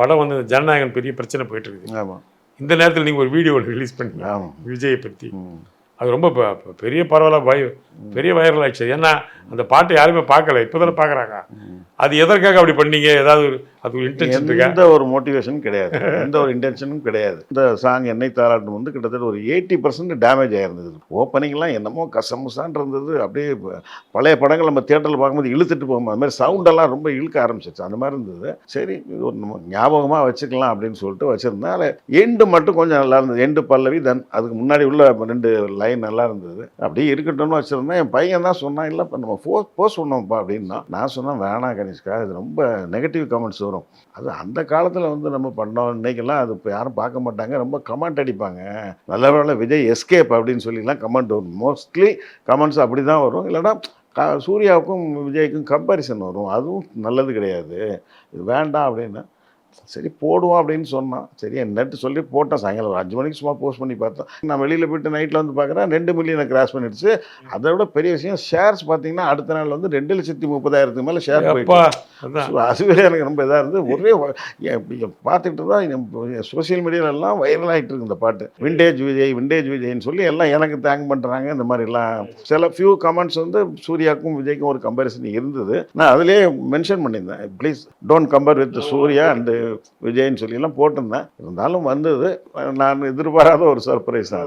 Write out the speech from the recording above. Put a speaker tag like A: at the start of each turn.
A: படம் வந்து ஜனநாயகன் பெரிய பிரச்சனை போயிட்டு இருக்குது.
B: ஆமாம்.
A: இந்த நேரத்தில் நீங்கள் ஒரு வீடியோ ரிலீஸ் பண்ணீங்க
B: ஆமாம்.
A: விஜயை பற்றி. அது ரொம்ப பெரிய பரவாயில்ல பெரிய வைரல் ஆயிடுச்சு. ஏன்னா அந்த பாட்டை யாருமே பார்க்கல, இப்போ தானே பார்க்குறாங்க. அது எதற்காக அப்படி பண்ணீங்க? ஏதாவது அது ஒரு இன்டென்ஷன் இருக்கா?
B: எந்த ஒரு மோட்டிவேஷனும் கிடையாது, எந்த ஒரு இன்டென்ஷனும் கிடையாது. இந்த சாங் என்னை தாராட்டும் வந்து கிட்டத்தட்ட ஒரு 80% டேமேஜ் ஆயிருந்தது. ஓப்பனிங்லாம் என்னமோ கசமுசான் இருந்தது. அப்படியே பழைய படங்கள் நம்ம தியேட்டரில் பார்க்கும்போது இழுத்துட்டு போகும்போது அது மாதிரி சவுண்டெல்லாம் ரொம்ப இழுக்க ஆரம்பிச்சிச்சு. அந்த மாதிரி இருந்தது. சரி இது ஒரு நம்ம ஞாபகமாக வச்சுக்கலாம் அப்படின்னு சொல்லிட்டு வச்சுருந்தேன். அதில் எண்டு மட்டும் கொஞ்சம் நல்லா இருந்தது. எண்டு பல்லவி தென் அதுக்கு முன்னாடி உள்ள 2 லைன் நல்லா இருந்தது. அப்படியே இருக்கட்டும்னு வச்சுருந்தேன். என் பையன் தான் சொன்னான், இல்லை இப்போ நம்ம போஸ்ட் பண்ணோம்ப்பா அப்படின்னா. நான் சொன்னேன் வேணாம் கணேஷ்கா, இது ரொம்ப நெகட்டிவ் கமெண்ட்ஸ் வரும். அது அந்த காலத்தில் வந்து நம்ம பண்ணோம், இன்னைக்கெல்லாம் அது இப்போ யாரும் பார்க்க மாட்டாங்க, ரொம்ப கமெண்ட் அடிப்பாங்க. நல்ல வேளை விஜய் எஸ்கேப் அப்படின்னு சொல்லிலாம் கமெண்ட் வரும். மோஸ்ட்லி கமெண்ட்ஸ் அப்படி தான் வரும். இல்லைன்னா சூர்யாவுக்கும் விஜய்க்கும் கம்பேரிசன் வரும். அதுவும் நல்லது கிடையாது, இது வேண்டாம் அப்படின்னு. சரி போடுவோம் அப்படின்னு சொன்னான். சரி நெட்டு சொல்லி போட்டேன். சாயங்காலம் ஒரு 5 மணிக்கு சும்மா போஸ்ட் பண்ணி பார்த்தேன். நான் வெளியில் போய்ட்டு நைட்டில் வந்து பார்க்குறேன் 2 மில்லியனை கிராஸ் பண்ணிடுச்சு. அதை விட பெரிய விஷயம் ஷேர்ஸ் பார்த்தீங்கன்னா அடுத்த நாள் வந்து 2,30,000 மேலே ஷேர் போயிட்டு. அதுவே எனக்கு ரொம்ப இதாக இருந்து ஒரே பார்த்துக்கிட்டு தான் சோசியல் மீடியாலெல்லாம் வைரல் ஆகிட்டு இருக்கு இந்த பாட்டு. விண்டேஜ் விஜய்ன்னு சொல்லி எல்லாம் எனக்கு தேங்க் பண்ணுறாங்க. இந்த மாதிரிலாம் சில ஃபியூ கமெண்ட்ஸ் வந்து சூர்யாவுக்கும் விஜய்க்கும் ஒரு கம்பேரிசன் இருந்தது. நான் அதிலே மென்ஷன் பண்ணியிருந்தேன், please don't compare with Surya and விஜய்ன்னு சொல்லிலாம் போட்டிருந்தேன். இருந்தாலும் வந்தது நான் எதிர்பாராத ஒரு சர்ப்ரைஸ் தான்.